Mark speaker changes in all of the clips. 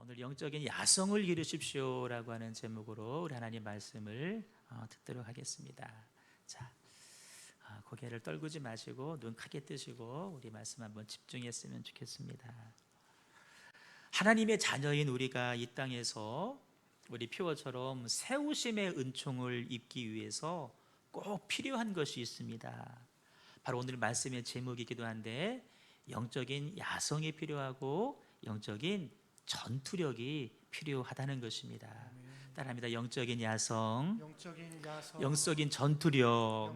Speaker 1: 오늘 영적인 야성을 기르십시오라고 하는 제목으로 우리 하나님 말씀을 듣도록 하겠습니다. 자, 고개를 떨구지 마시고 눈 크게 뜨시고 우리 말씀 한번 집중했으면 좋겠습니다. 하나님의 자녀인 우리가 이 땅에서 우리 표어처럼 세우심의 은총을 입기 위해서 꼭 필요한 것이 있습니다. 바로 오늘 말씀의 제목이기도 한데, 영적인 야성이 필요하고 영적인 전투력이 필요하다는 것입니다. 따라합니다. 영적인 야성, 영적인 전투력.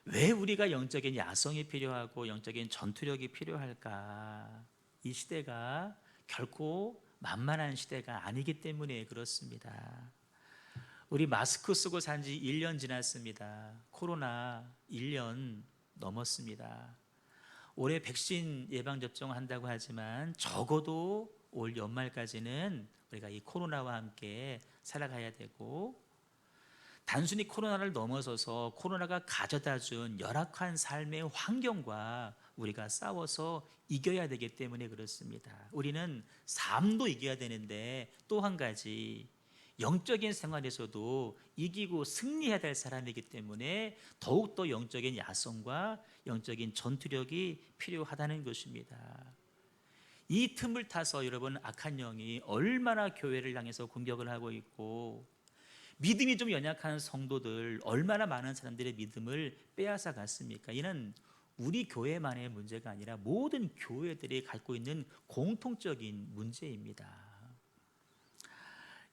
Speaker 1: 왜 우리가 영적인 야성이 필요하고 영적인 전투력이 필요할까? 이 시대가 결코 만만한 시대가 아니기 때문에 그렇습니다. 우리 마스크 쓰고 산 지 1년 지났습니다. 코로나 1년 넘었습니다. 올해 백신 예방접종을 한다고 하지만 적어도 올 연말까지는 우리가 이 코로나와 함께 살아가야 되고, 단순히 코로나를 넘어서서 코로나가 가져다준 열악한 삶의 환경과 우리가 싸워서 이겨야 되기 때문에 그렇습니다. 우리는 삶도 이겨야 되는데 또 한 가지, 영적인 생활에서도 이기고 승리해야 될 사람이기 때문에 더욱더 영적인 야성과 영적인 전투력이 필요하다는 것입니다. 이 틈을 타서 여러분, 악한 영이 얼마나 교회를 향해서 공격을 하고 있고, 믿음이 좀 연약한 성도들 얼마나 많은 사람들의 믿음을 빼앗아 갔습니까? 이는 우리 교회만의 문제가 아니라 모든 교회들이 갖고 있는 공통적인 문제입니다.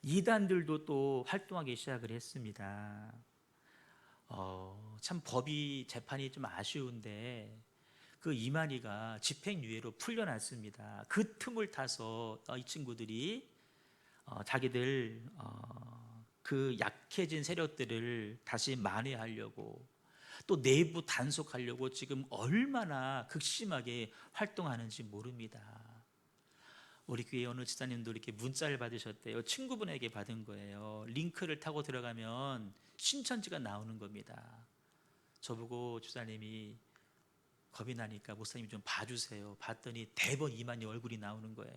Speaker 1: 이단들도 또 활동하기 시작을 했습니다. 참 법이 재판이 좀 아쉬운데 그 이만희가 집행유예로 풀려났습니다. 그 틈을 타서 이 친구들이 자기들 그 약해진 세력들을 다시 만회하려고, 또 내부 단속하려고 지금 얼마나 극심하게 활동하는지 모릅니다. 우리 교회 어느 지사님도 이렇게 문자를 받으셨대요. 친구분에게 받은 거예요. 링크를 타고 들어가면 신천지가 나오는 겁니다. 저보고 주사님이 겁이 나니까 목사님 좀 봐주세요. 봤더니 대번 이만희 얼굴이 나오는 거예요.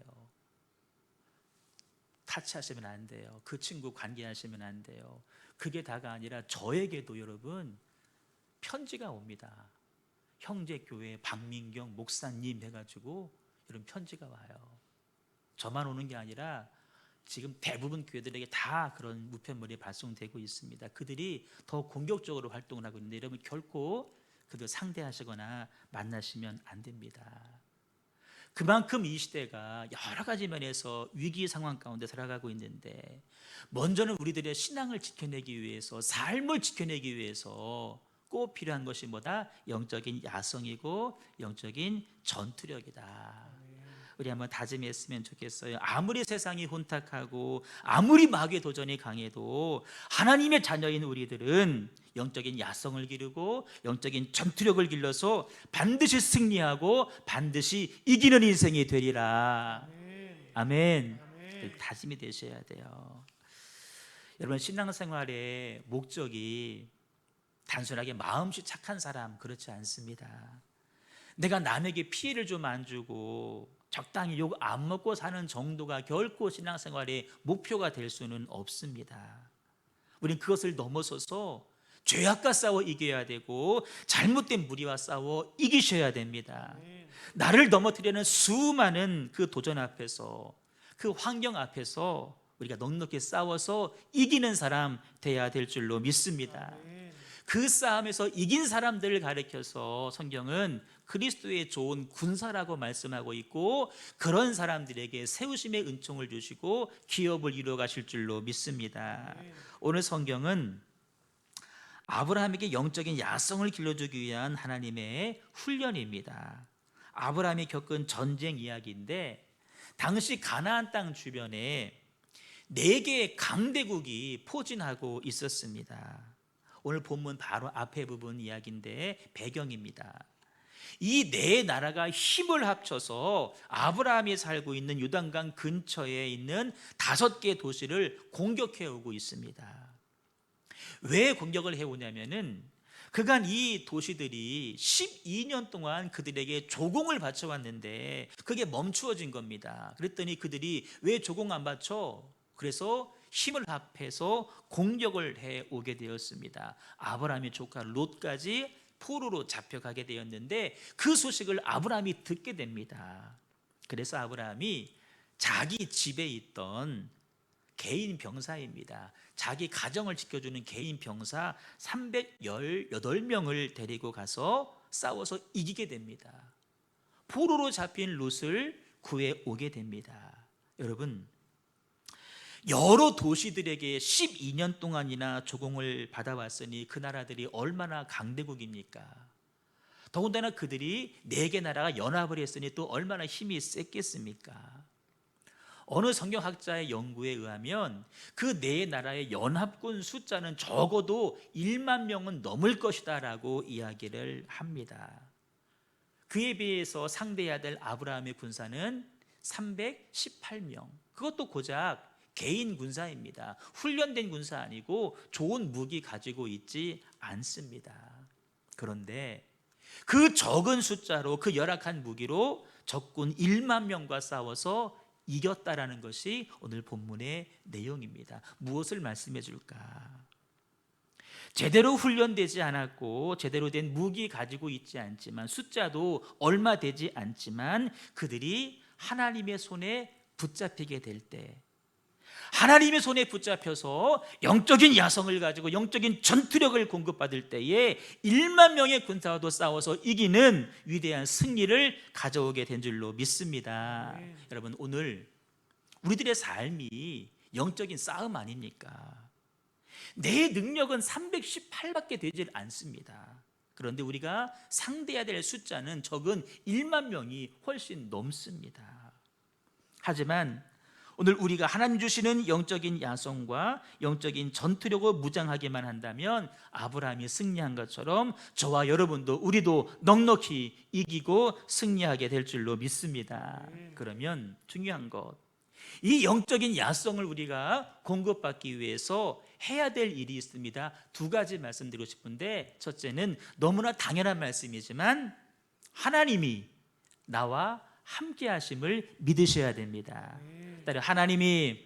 Speaker 1: 타치하시면 안 돼요. 그 친구 관계하시면 안 돼요. 그게 다가 아니라 저에게도 여러분 편지가 옵니다. 형제교회 박민경 목사님 해가지고 이런 편지가 와요. 저만 오는 게 아니라 지금 대부분 교회들에게 다 그런 우편물이 발송되고 있습니다. 그들이 더 공격적으로 활동을 하고 있는데 여러분, 결코 그들 상대하시거나 만나시면 안 됩니다. 그만큼 이 시대가 여러 가지 면에서 위기 상황 가운데 살아가고 있는데, 먼저는 우리들의 신앙을 지켜내기 위해서, 삶을 지켜내기 위해서 꼭 필요한 것이 뭐다? 영적인 야성이고 영적인 전투력이다. 우리 한번 다짐했으면 좋겠어요. 아무리 세상이 혼탁하고 아무리 마귀의 도전이 강해도 하나님의 자녀인 우리들은 영적인 야성을 기르고 영적인 전투력을 길러서 반드시 승리하고 반드시 이기는 인생이 되리라. 아멘. 다짐이 되셔야 돼요. 여러분, 신앙생활의 목적이 단순하게 마음씨 착한 사람, 그렇지 않습니다. 내가 남에게 피해를 좀 안 주고 적당히 욕 안 먹고 사는 정도가 결코 신앙생활의 목표가 될 수는 없습니다. 우린 그것을 넘어서서 죄악과 싸워 이겨야 되고 잘못된 무리와 싸워 이기셔야 됩니다. 나를 넘어뜨리는 수많은 그 도전 앞에서, 그 환경 앞에서 우리가 넉넉히 싸워서 이기는 사람 돼야 될 줄로 믿습니다. 그 싸움에서 이긴 사람들을 가리켜서 성경은 그리스도의 좋은 군사라고 말씀하고 있고, 그런 사람들에게 세우심의 은총을 주시고 기업을 이루어 가실 줄로 믿습니다. 오늘 성경은 아브라함에게 영적인 야성을 길러주기 위한 하나님의 훈련입니다. 아브라함이 겪은 전쟁 이야기인데, 당시 가나안 땅 주변에 4개의 강대국이 포진하고 있었습니다. 오늘 본문 바로 앞에 부분 이야기인데 배경입니다. 이 4나라가 힘을 합쳐서 아브라함이 살고 있는 요단강 근처에 있는 5개 도시를 공격해 오고 있습니다. 왜 공격을 해오냐면은 그간 이 도시들이 12년 동안 그들에게 조공을 바쳐왔는데 그게 멈추어진 겁니다. 그랬더니 그들이 왜 조공 안 바쳐? 그래서 힘을 합해서 공격을 해 오게 되었습니다. 아브라함의 조카 롯까지 포로로 잡혀가게 되었는데 그 소식을 아브라함이 듣게 됩니다. 그래서 아브라함이 자기 집에 있던 개인 병사입니다. 자기 가정을 지켜주는 개인 병사 318명을 데리고 가서 싸워서 이기게 됩니다. 포로로 잡힌 롯을 구해 오게 됩니다. 여러분, 여러 도시들에게 12년 동안이나 조공을 받아왔으니 그 나라들이 얼마나 강대국입니까? 더군다나 그들이 4개 나라가 연합을 했으니 또 얼마나 힘이 셌겠습니까? 어느 성경학자의 연구에 의하면 그 4나라의 연합군 숫자는 적어도 1만 명은 넘을 것이다 라고 이야기를 합니다. 그에 비해서 상대해야 될 아브라함의 군사는 318명. 그것도 고작 개인 군사입니다. 훈련된 군사 아니고 좋은 무기 가지고 있지 않습니다. 그런데 그 적은 숫자로, 그 열악한 무기로 적군 1만 명과 싸워서 이겼다라는 것이 오늘 본문의 내용입니다. 무엇을 말씀해 줄까? 제대로 훈련되지 않았고 제대로 된 무기 가지고 있지 않지만, 숫자도 얼마 되지 않지만 그들이 하나님의 손에 붙잡히게 될 때, 하나님의 손에 붙잡혀서 영적인 야성을 가지고 영적인 전투력을 공급받을 때에 1만 명의 군사와도 싸워서 이기는 위대한 승리를 가져오게 된 줄로 믿습니다. 여러분, 오늘 우리들의 삶이 영적인 싸움 아닙니까? 내 능력은 318밖에 되질 않습니다. 그런데 우리가 상대해야 될 숫자는 적은 1만 명이 훨씬 넘습니다. 하지만 오늘 우리가 하나님 주시는 영적인 야성과 영적인 전투력을 무장하기만 한다면 아브라함이 승리한 것처럼 저와 여러분도, 우리도 넉넉히 이기고 승리하게 될 줄로 믿습니다. 그러면 중요한 것, 이 영적인 야성을 우리가 공급받기 위해서 해야 될 일이 있습니다. 2가지 말씀드리고 싶은데, 첫째는 너무나 당연한 말씀이지만 하나님이 나와 함께 하심을 믿으셔야 됩니다. 하나님이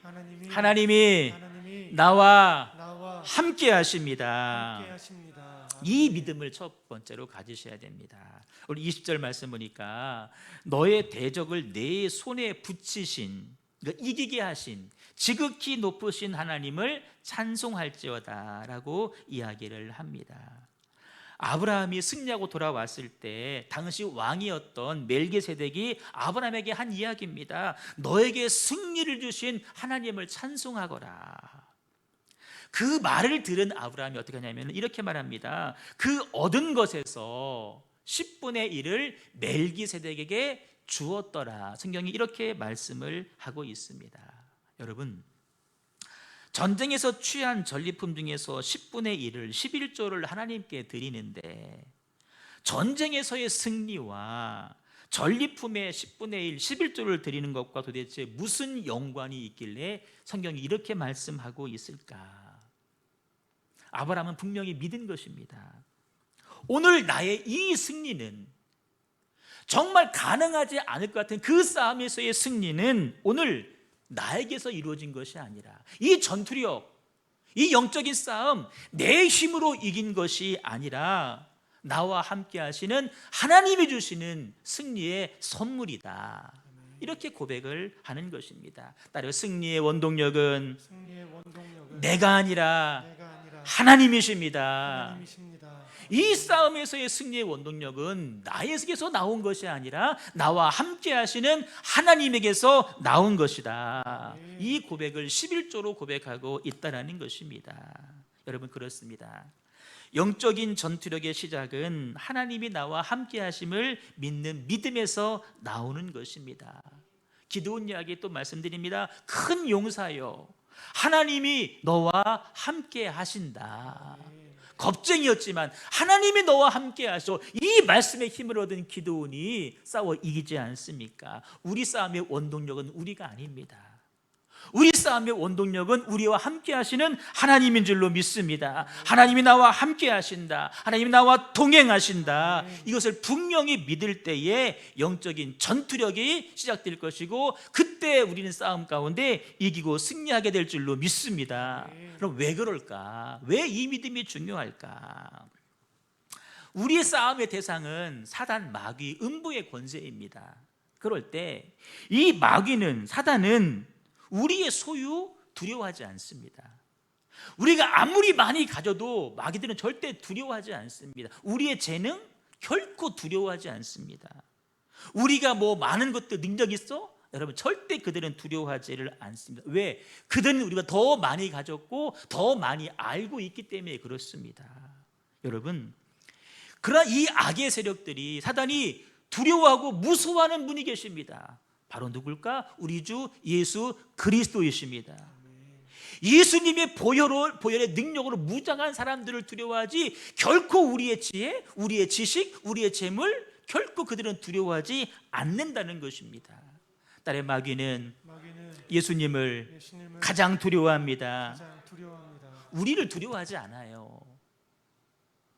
Speaker 1: 나와 함께 하십니다. 이 믿음을 첫 번째로 가지셔야 됩니다. 우리 20절 말씀 보니까 너의 대적을 내 손에 붙이신, 그러니까 이기게 하신 지극히 높으신 하나님을 찬송할지어다 라고 이야기를 합니다. 아브라함이 승리하고 돌아왔을 때 당시 왕이었던 멜기세덱이 아브라함에게 한 이야기입니다. 너에게 승리를 주신 하나님을 찬송하거라. 그 말을 들은 아브라함이 어떻게 하냐면 이렇게 말합니다. 그 얻은 것에서 10분의 1을 멜기세덱에게 주었더라. 성경이 이렇게 말씀을 하고 있습니다. 여러분, 전쟁에서 취한 전리품 중에서 10분의 1을 11조를 하나님께 드리는데, 전쟁에서의 승리와 전리품의 10분의 1, 11조를 드리는 것과 도대체 무슨 연관이 있길래 성경이 이렇게 말씀하고 있을까? 아브라함은 분명히 믿은 것입니다. 오늘 나의 이 승리는, 정말 가능하지 않을 것 같은 그 싸움에서의 승리는 오늘 나에게서 이루어진 것이 아니라, 이 전투력, 이 영적인 싸움 내 힘으로 이긴 것이 아니라 나와 함께 하시는 하나님이 주시는 승리의 선물이다. 이렇게 고백을 하는 것입니다. 따라서 승리의 원동력은 내가 아니라 하나님이십니다. 이 싸움에서의 승리의 원동력은 나에게서 나온 것이 아니라 나와 함께 하시는 하나님에게서 나온 것이다. 이 고백을 11조로 고백하고 있다는 것입니다. 여러분, 그렇습니다. 영적인 전투력의 시작은 하나님이 나와 함께 하심을 믿는 믿음에서 나오는 것입니다. 기드온 이야기 또 말씀드립니다. 큰 용사여, 하나님이 너와 함께 하신다. 겁쟁이였지만 하나님이 너와 함께 하셔. 이 말씀의 힘을 얻은 기드온이 싸워 이기지 않습니까? 우리 싸움의 원동력은 우리가 아닙니다. 우리 싸움의 원동력은 우리와 함께 하시는 하나님인 줄로 믿습니다. 하나님이 나와 함께 하신다, 하나님이 나와 동행하신다, 이것을 분명히 믿을 때에 영적인 전투력이 시작될 것이고, 그때 우리는 싸움 가운데 이기고 승리하게 될 줄로 믿습니다. 그럼 왜 그럴까? 왜 이 믿음이 중요할까? 우리의 싸움의 대상은 사단, 마귀, 음부의 권세입니다. 그럴 때 이 마귀는, 사단은 우리의 소유 두려워하지 않습니다. 우리가 아무리 많이 가져도 마귀들은 절대 두려워하지 않습니다. 우리의 재능 결코 두려워하지 않습니다. 우리가 뭐 많은 것들 능력 있어? 여러분, 절대 그들은 두려워하지를 않습니다. 왜? 그들은 우리가 더 많이 가졌고 더 많이 알고 있기 때문에 그렇습니다. 여러분, 그러나 이 악의 세력들이, 사단이 두려워하고 무서워하는 분이 계십니다. 바로 누굴까? 우리 주 예수 그리스도이십니다. 예수님의 보혈의 능력으로 무장한 사람들을 두려워하지, 결코 우리의 지혜, 우리의 지식, 우리의 재물, 결코 그들은 두려워하지 않는다는 것입니다. 딸의 마귀는 예수님을 가장 두려워합니다. 우리를 두려워하지 않아요.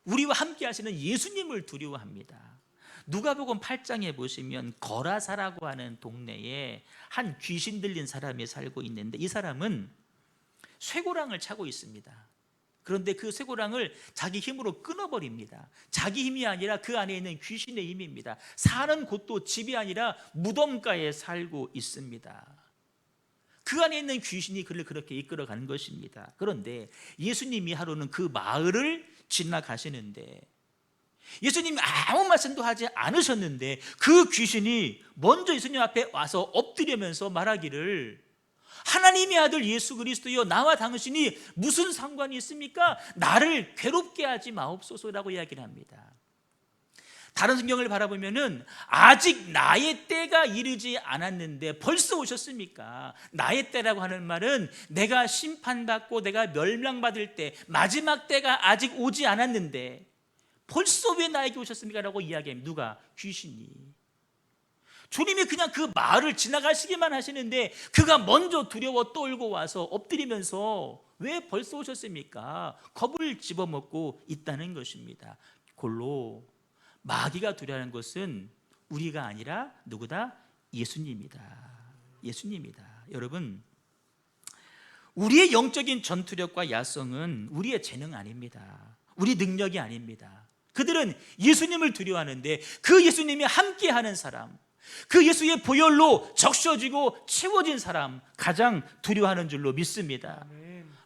Speaker 1: 우리와 함께 하시는 예수님을 두려워합니다. 누가복음 8장에 보시면 거라사라고 하는 동네에 한 귀신 들린 사람이 살고 있는데, 이 사람은 쇠고랑을 차고 있습니다. 그런데 그 쇠고랑을 자기 힘으로 끊어버립니다. 자기 힘이 아니라 그 안에 있는 귀신의 힘입니다. 사는 곳도 집이 아니라 무덤가에 살고 있습니다. 그 안에 있는 귀신이 그를 그렇게 이끌어가는 것입니다. 그런데 예수님이 하루는 그 마을을 지나가시는데, 예수님이 아무 말씀도 하지 않으셨는데 그 귀신이 먼저 예수님 앞에 와서 엎드리면서 말하기를, 하나님의 아들 예수 그리스도여, 나와 당신이 무슨 상관이 있습니까? 나를 괴롭게 하지 마옵소서라고 이야기를 합니다. 다른 성경을 바라보면은 아직 나의 때가 이르지 않았는데 벌써 오셨습니까? 나의 때라고 하는 말은 내가 심판받고 내가 멸망받을 때, 마지막 때가 아직 오지 않았는데 벌써 왜 나에게 오셨습니까? 라고 이야기합니다. 누가? 귀신이. 주님이 그냥 그 마을을 지나가시기만 하시는데 그가 먼저 두려워 떨고 와서 엎드리면서 왜 벌써 오셨습니까? 겁을 집어먹고 있다는 것입니다. 골로 마귀가 두려워하는 것은 우리가 아니라 누구다? 예수님이다. 예수님이다. 여러분, 우리의 영적인 전투력과 야성은 우리의 재능 아닙니다. 우리 능력이 아닙니다. 그들은 예수님을 두려워하는데 그 예수님이 함께하는 사람, 그 예수의 보혈로 적셔지고 채워진 사람, 가장 두려워하는 줄로 믿습니다.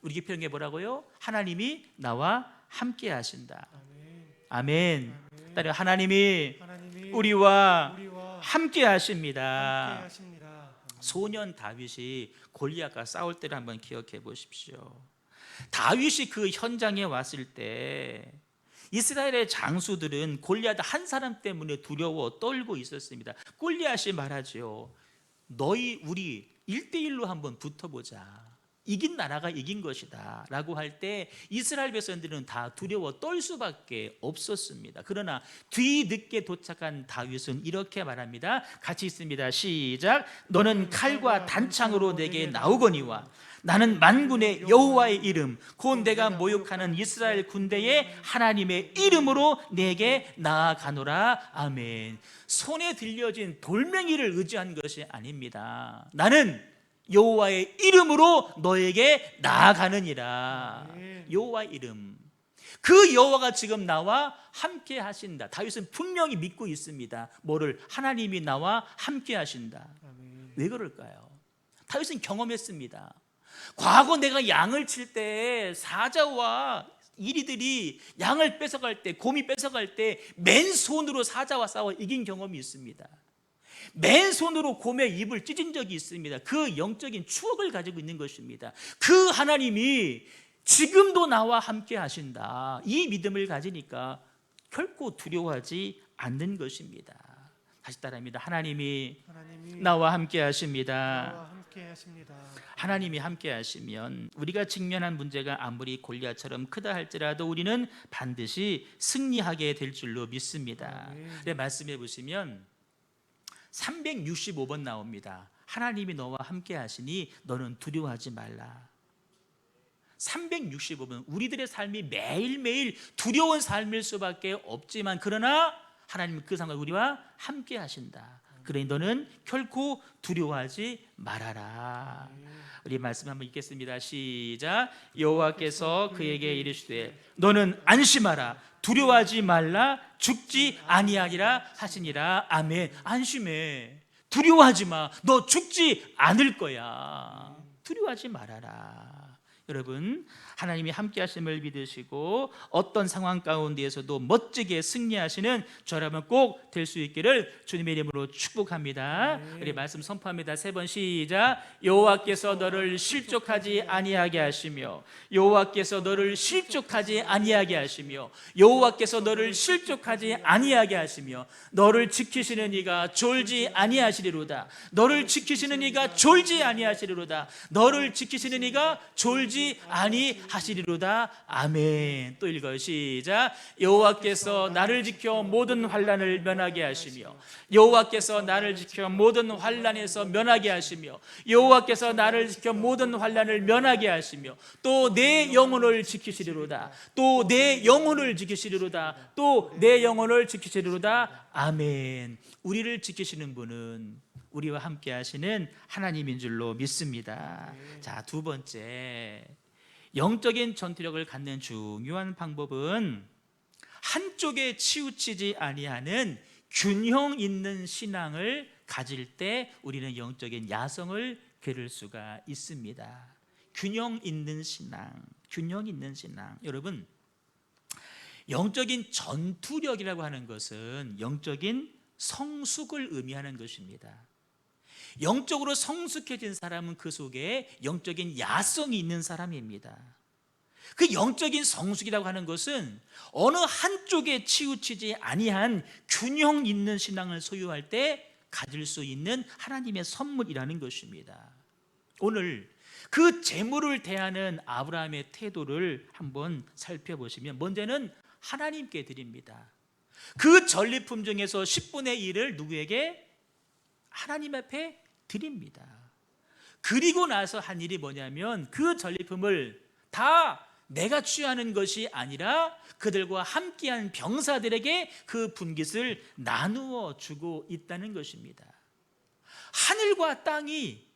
Speaker 1: 우리 기평에 뭐라고요? 하나님이 나와 함께 하신다. 아멘. 따라 하나님이 우리와 함께 하십니다. 소년 다윗이 골리앗과 싸울 때를 한번 기억해 보십시오. 다윗이 그 현장에 왔을 때 이스라엘의 장수들은 골리앗 한 사람 때문에 두려워 떨고 있었습니다. 골리앗이 말하죠. 너희 우리 1대1로 한번 붙어보자. 이긴 나라가 이긴 것이다 라고 할 때 이스라엘 백성들은 다 두려워 떨 수밖에 없었습니다. 그러나 뒤늦게 도착한 다윗은 이렇게 말합니다. 같이 있습니다. 시작. 너는 칼과 단창으로 내게 나오거니와 나는 만군의 여호와의 이름 곧 내가 모욕하는 이스라엘 군대의 하나님의 이름으로 내게 나아가노라. 아멘. 손에 들려진 돌멩이를 의지한 것이 아닙니다. 나는 여호와의 이름으로 너에게 나아가느니라. 여호와의 이름, 그 여호와가 지금 나와 함께 하신다. 다윗은 분명히 믿고 있습니다. 뭐를? 하나님이 나와 함께 하신다. 왜 그럴까요? 다윗은 경험했습니다. 과거 내가 양을 칠 때 사자와 이리들이 양을 뺏어갈 때, 곰이 뺏어갈 때 맨손으로 사자와 싸워 이긴 경험이 있습니다. 맨손으로 곰의 입을 찢은 적이 있습니다. 그 영적인 추억을 가지고 있는 것입니다. 그 하나님이 지금도 나와 함께 하신다. 이 믿음을 가지니까 결코 두려워하지 않는 것입니다. 다시 따라합니다. 하나님이 나와 함께 하십니다. 하나님이 함께 하시면 우리가 직면한 문제가 아무리 골리앗처럼 크다 할지라도 우리는 반드시 승리하게 될 줄로 믿습니다. 네, 말씀해 보시면 365번 나옵니다. 하나님이 너와 함께 하시니 너는 두려워하지 말라. 365분 우리들의 삶이 매일매일 두려운 삶일 수밖에 없지만, 그러나 하나님은 그 상황 우리와 함께 하신다. 그러니 너는 결코 두려워하지 말아라. 우리 말씀 한번 읽겠습니다. 시작. 여호와께서 그에게 이르시되 너는 안심하라, 두려워하지 말라, 죽지 아니하리라 하시니라. 아멘. 안심해. 두려워하지 마. 너 죽지 않을 거야. 두려워하지 말아라. 여러분, 하나님이 함께 하심을 믿으시고 어떤 상황 가운데에서도 멋지게 승리하시는 저 여러분 꼭 될 수 있기를 주님의 이름으로 축복합니다. 우리 말씀 선포합니다. 3번 시작. 여호와께서 너를 실족하지 아니하게 하시며, 여호와께서 너를 실족하지 아니하게 하시며, 여호와께서 너를 실족하지 아니하게 하시며, 너를 지키시는 이가 졸지 아니하시리로다. 너를 지키시는 이가 졸지 아니하시리로다. 너를 지키시는 이가 졸지 아니하시리로다. 아멘. 또 읽어요. 시작. 여호와께서 나를 지켜 모든 환난을 면하게 하시며, 여호와께서 나를 지켜 모든 환난에서 면하게 하시며, 여호와께서 나를 지켜 모든 환난을 면하게 하시며, 또 내 영혼을 지키시리로다. 또 내 영혼을 지키시리로다. 또 내 영혼을 지키시리로다. 아멘. 우리를 지키시는 분은 우리와 함께 하시는 하나님인 줄로 믿습니다. 자, 두 번째, 영적인 전투력을 갖는 중요한 방법은 한쪽에 치우치지 아니하는 균형 있는 신앙을 가질 때 우리는 영적인 야성을 기를 수가 있습니다. 균형 있는 신앙, 균형 있는 신앙. 여러분, 영적인 전투력이라고 하는 것은 영적인 성숙을 의미하는 것입니다. 영적으로 성숙해진 사람은 그 속에 영적인 야성이 있는 사람입니다. 그 영적인 성숙이라고 하는 것은 어느 한쪽에 치우치지 아니한 균형 있는 신앙을 소유할 때 가질 수 있는 하나님의 선물이라는 것입니다. 오늘 그 재물을 대하는 아브라함의 태도를 한번 살펴보시면, 먼저는 하나님께 드립니다. 그 전리품 중에서 10분의 1을 누구에게? 하나님 앞에 드립니다. 그리고 나서 한 일이 뭐냐면, 그 전리품을 다 내가 취하는 것이 아니라 그들과 함께한 병사들에게 그 분깃을 나누어 주고 있다는 것입니다. 하늘과 땅이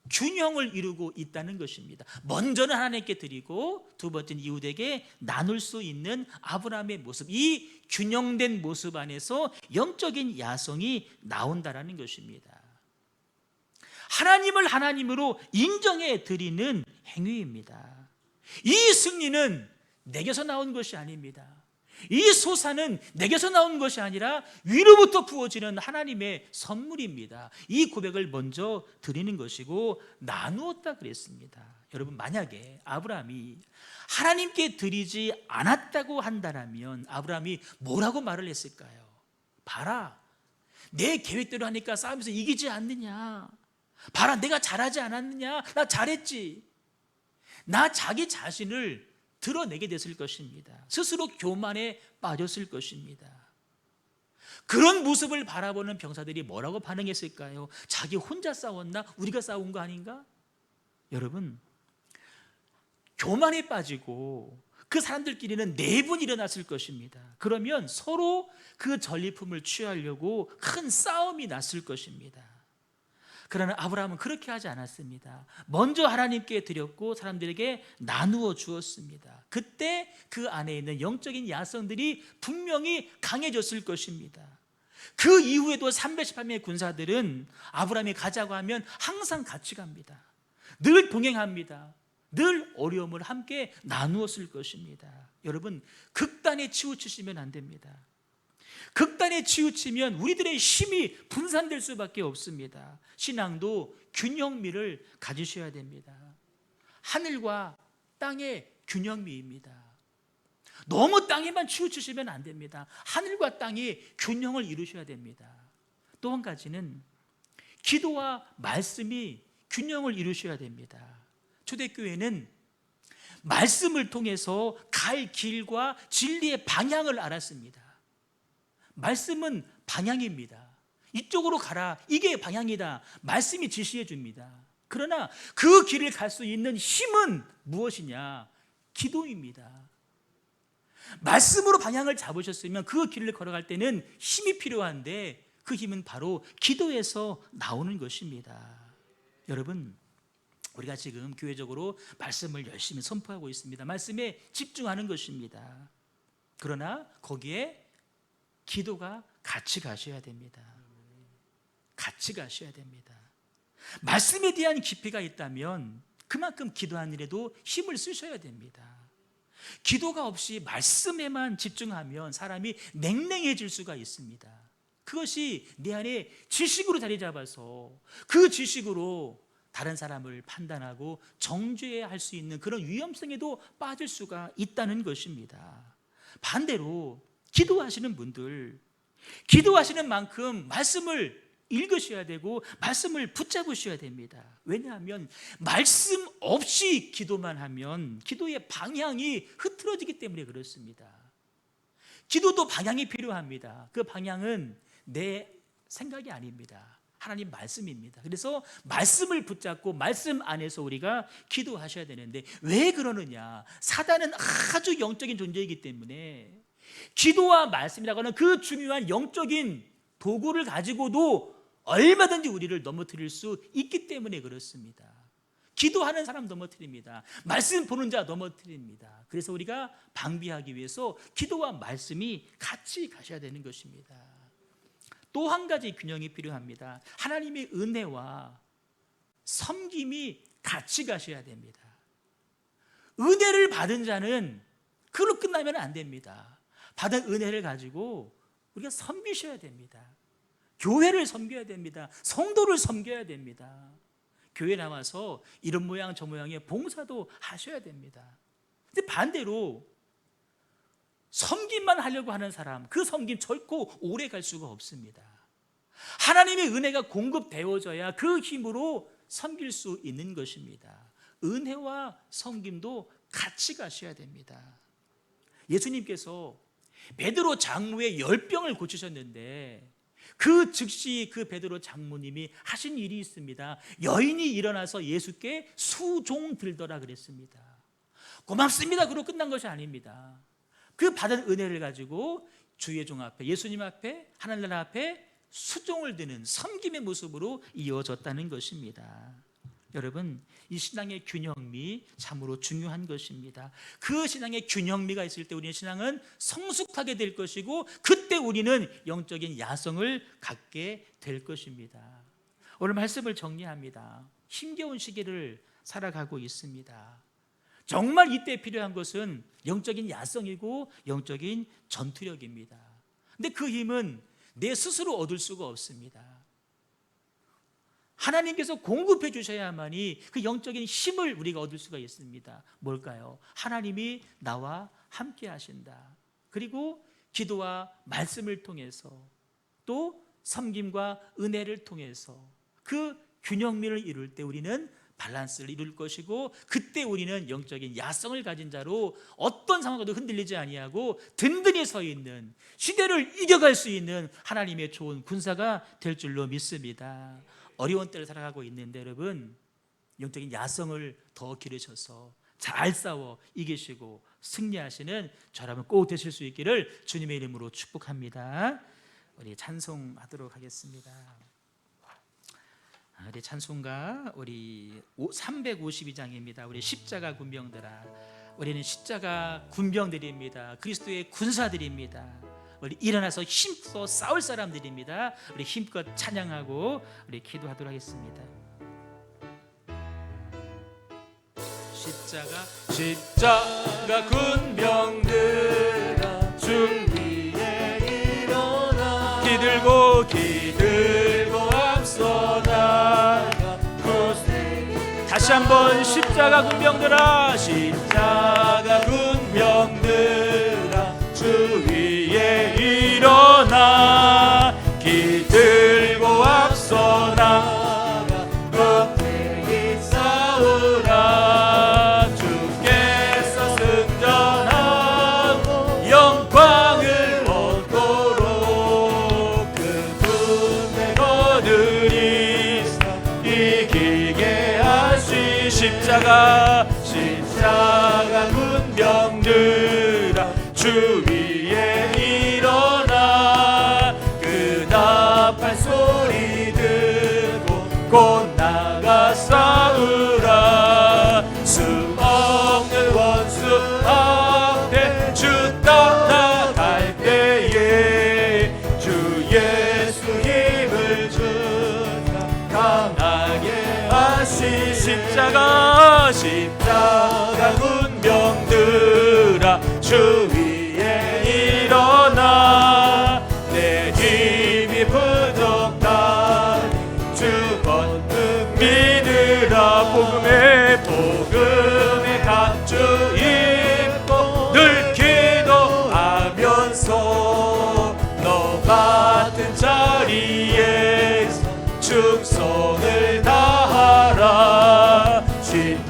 Speaker 1: 균형을 이루고 있다는 것입니다. 먼저는 하나님께 드리고 두 번째는 이웃에게 나눌 수 있는 아브라함의 모습, 이 균형된 모습 안에서 영적인 야성이 나온다는 것입니다. 하나님을 하나님으로 인정해 드리는 행위입니다. 이 승리는 내게서 나온 것이 아닙니다. 이 소사는 내게서 나온 것이 아니라 위로부터 부어지는 하나님의 선물입니다. 이 고백을 먼저 드리는 것이고 나누었다 그랬습니다. 여러분, 만약에 아브라함이 하나님께 드리지 않았다고 한다면 아브라함이 뭐라고 말을 했을까요? 봐라, 내 계획대로 하니까 싸움에서 이기지 않느냐. 봐라, 내가 잘하지 않았느냐. 나 잘했지. 나 자기 자신을 드러내게 됐을 것입니다. 스스로 교만에 빠졌을 것입니다. 그런 모습을 바라보는 병사들이 뭐라고 반응했을까요? 자기 혼자 싸웠나? 우리가 싸운 거 아닌가? 여러분, 교만에 빠지고 그 사람들끼리는 내분이 일어났을 것입니다. 그러면 서로 그 전리품을 취하려고 큰 싸움이 났을 것입니다. 그러나 아브라함은 그렇게 하지 않았습니다. 먼저 하나님께 드렸고 사람들에게 나누어 주었습니다. 그때 그 안에 있는 영적인 야성들이 분명히 강해졌을 것입니다. 그 이후에도 318명의 군사들은 아브라함이 가자고 하면 항상 같이 갑니다. 늘 동행합니다. 늘 어려움을 함께 나누었을 것입니다. 여러분, 극단에 치우치시면 안 됩니다. 극단에 치우치면 우리들의 힘이 분산될 수밖에 없습니다. 신앙도 균형미를 가지셔야 됩니다. 하늘과 땅의 균형미입니다. 너무 땅에만 치우치시면 안 됩니다. 하늘과 땅이 균형을 이루셔야 됩니다. 또 한 가지는 기도와 말씀이 균형을 이루셔야 됩니다. 초대교회는 말씀을 통해서 갈 길과 진리의 방향을 알았습니다. 말씀은 방향입니다. 이쪽으로 가라. 이게 방향이다. 말씀이 지시해 줍니다. 그러나 그 길을 갈 수 있는 힘은 무엇이냐? 기도입니다. 말씀으로 방향을 잡으셨으면 그 길을 걸어갈 때는 힘이 필요한데 그 힘은 바로 기도에서 나오는 것입니다. 여러분, 우리가 지금 교회적으로 말씀을 열심히 선포하고 있습니다. 말씀에 집중하는 것입니다. 그러나 거기에 기도가 같이 가셔야 됩니다. 같이 가셔야 됩니다. 말씀에 대한 깊이가 있다면 그만큼 기도하는 일에도 힘을 쓰셔야 됩니다. 기도가 없이 말씀에만 집중하면 사람이 냉랭해질 수가 있습니다. 그것이 내 안에 지식으로 자리 잡아서 그 지식으로 다른 사람을 판단하고 정죄할 수 있는 그런 위험성에도 빠질 수가 있다는 것입니다. 반대로 기도하시는 분들, 기도하시는 만큼 말씀을 읽으셔야 되고 말씀을 붙잡으셔야 됩니다. 왜냐하면 말씀 없이 기도만 하면 기도의 방향이 흐트러지기 때문에 그렇습니다. 기도도 방향이 필요합니다. 그 방향은 내 생각이 아닙니다. 하나님 말씀입니다. 그래서 말씀을 붙잡고 말씀 안에서 우리가 기도하셔야 되는데 왜 그러느냐? 사단은 아주 영적인 존재이기 때문에 기도와 말씀이라고 하는 그 중요한 영적인 도구를 가지고도 얼마든지 우리를 넘어뜨릴 수 있기 때문에 그렇습니다. 기도하는 사람 넘어뜨립니다. 말씀 보는 자 넘어뜨립니다. 그래서 우리가 방비하기 위해서 기도와 말씀이 같이 가셔야 되는 것입니다. 또 한 가지 균형이 필요합니다. 하나님의 은혜와 섬김이 같이 가셔야 됩니다. 은혜를 받은 자는 그걸로 끝나면 안 됩니다. 받은 은혜를 가지고 우리가 섬기셔야 됩니다. 교회를 섬겨야 됩니다. 성도를 섬겨야 됩니다. 교회 나와서 이런 모양 저 모양의 봉사도 하셔야 됩니다. 근데 반대로 섬김만 하려고 하는 사람, 그 섬김 결코 오래 갈 수가 없습니다. 하나님의 은혜가 공급되어져야 그 힘으로 섬길 수 있는 것입니다. 은혜와 섬김도 같이 가셔야 됩니다. 예수님께서 베드로 장로의 열병을 고치셨는데 그 즉시 그 베드로 장모님이 하신 일이 있습니다. 여인이 일어나서 예수께 수종 들더라 그랬습니다. 고맙습니다. 그로 끝난 것이 아닙니다. 그 받은 은혜를 가지고 주의 종 앞에, 예수님 앞에, 하나님 나라 앞에 수종을 드는 섬김의 모습으로 이어졌다는 것입니다. 여러분, 이 신앙의 균형미 참으로 중요한 것입니다. 그 신앙의 균형미가 있을 때 우리의 신앙은 성숙하게 될 것이고 그때 우리는 영적인 야성을 갖게 될 것입니다. 오늘 말씀을 정리합니다. 힘겨운 시기를 살아가고 있습니다. 정말 이때 필요한 것은 영적인 야성이고 영적인 전투력입니다. 근데 그 힘은 내 스스로 얻을 수가 없습니다. 하나님께서 공급해 주셔야만이 그 영적인 힘을 우리가 얻을 수가 있습니다. 뭘까요? 하나님이 나와 함께 하신다. 그리고 기도와 말씀을 통해서 또 섬김과 은혜를 통해서 그 균형미를 이룰 때 우리는 밸런스를 이룰 것이고 그때 우리는 영적인 야성을 가진 자로 어떤 상황과도 흔들리지 아니하고 든든히 서 있는, 시대를 이겨갈 수 있는 하나님의 좋은 군사가 될 줄로 믿습니다. 어려운 때를 살아가고 있는데 여러분, 영적인 야성을 더 기르셔서 잘 싸워 이기시고 승리하시는 저라면 꼭 되실 수 있기를 주님의 이름으로 축복합니다. 우리 찬송하도록 하겠습니다. 우리 찬송가 우리 352장입니다. 우리 십자가 군병들아, 우리는 십자가 군병들입니다. 그리스도의 군사들입니다. 우리 일어나서 힘써 싸울 사람들입니다. 우리 힘껏 찬양하고 우리 기도하도록 하겠습니다. 십자가 군병들아, 주 위에 일어나 기들고 앞서 나가. 다시 한번 십자가 군병들아, 십자가 군병들아, 주 위에 일어나 기들고 앞서 나가 껍데기 싸우라. 주께서 승전하고 영광을 얻도록 그 군대 십자가 군병들아 주 위에 일어나 그 나팔 소리 듣고 곧 나가 싸우라 수 없는 원수 앞에 주 따라갈 때에 주 예수 힘을 주사 강하게 하시 십자가 군병들아 주 위에 일어나 내 힘이 부족한 주 권능 믿으라 복음의 갑주 입고 늘 기도하면서 너 같은 자리에서 충성을 다하라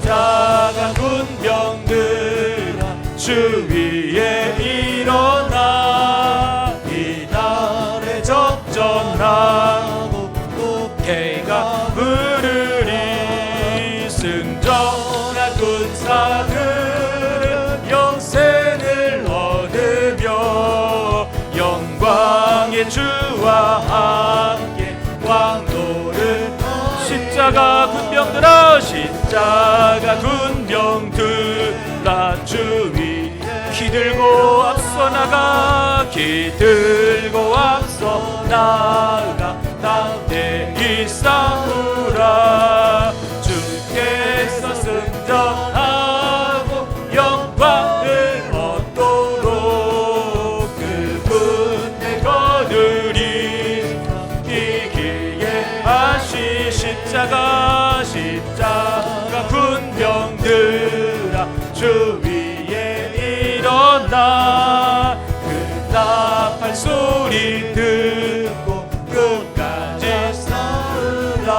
Speaker 1: 십자가 군병들아 주 위에 일어나 이날에 접전하고 국회가 부르리 승전한 군사들은 영생을 얻으며 영광의 주와 함께 왕노를 십자가 군병들아 주 위 기들고 앞서 나가 담대히 싸우라 주께서 승전하고 영광을 얻도록 그분의 거들이 이기게 하시 십자가 군병들아 주 위에 일어나 그 나팔 소리 듣고 끝까지 싸우라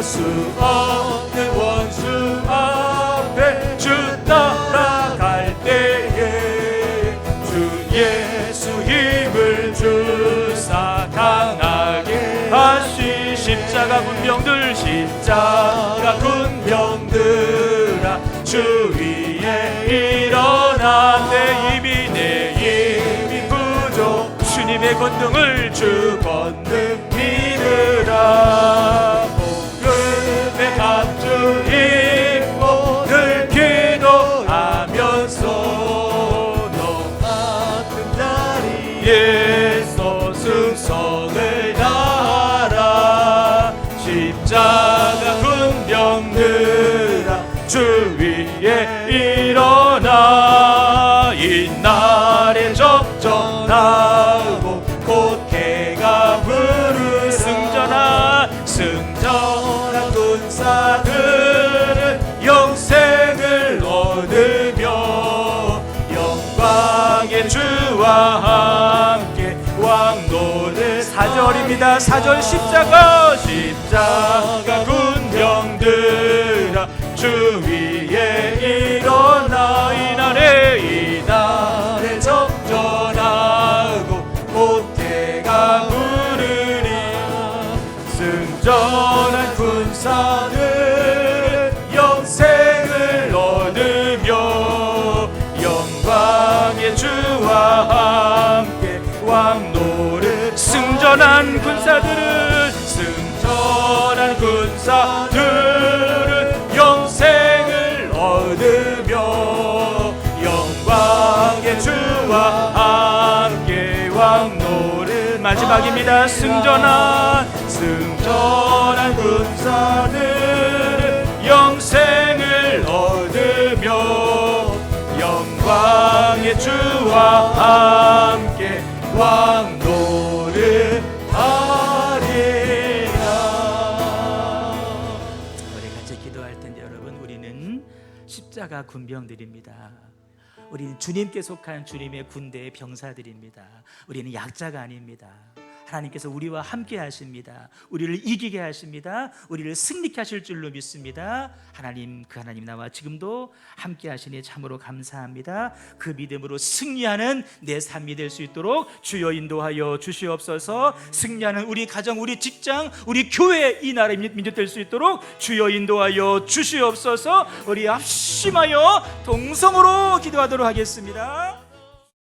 Speaker 1: 수 없는 원수 앞에 주 따라갈 때에 주 예수 힘을 주사 강하게 하시 십자가 군병들아 주 위에 일어나 내 힘이 부족 주님의 권능을 주 권능 믿으라 복음의 갑주 입고 늘 기도하면서 너 같은 자리에서 승성을 다하라 십자가 군병들아 주 위에 일어나 이날에 접전하고 곧 해가 부르 승전한 군사들은 영생을 얻으며 영광의 주와 함께 왕노를 4절입니다 4절 십자가 군병들아 주 위에 일어나 이날에 접전하고 곧 해가 부르리 승전한 군사들 영생을 얻으며 영광의 주와 함께 왕노를 승전한 군사들은 영생을 얻으며 영광의 주와 함께 왕노를 마지막입니다 승전한 군사들은 영생을 얻으며 영광의 주와 함께 왕노를 하리라. 우리 같이 기도할 텐데 여러분 우리는 십자가 군병들입니다. 우리는 주님께 속한 주님의 군대의 병사들입니다. 우리는 약자가 아닙니다. 하나님께서 우리와 함께 하십니다. 우리를 이기게 하십니다. 우리를 승리케 하실 줄로 믿습니다. 하나님, 그 하나님 나와 지금도 함께 하시니 참으로 감사합니다. 그 믿음으로 승리하는 내 삶이 될 수 있도록 주여 인도하여 주시옵소서. 승리하는 우리 가정, 우리 직장, 우리 교회, 이 나라의 민족 될 수 있도록 주여 인도하여 주시옵소서. 우리 합심하여 동성으로 기도하도록 하겠습니다.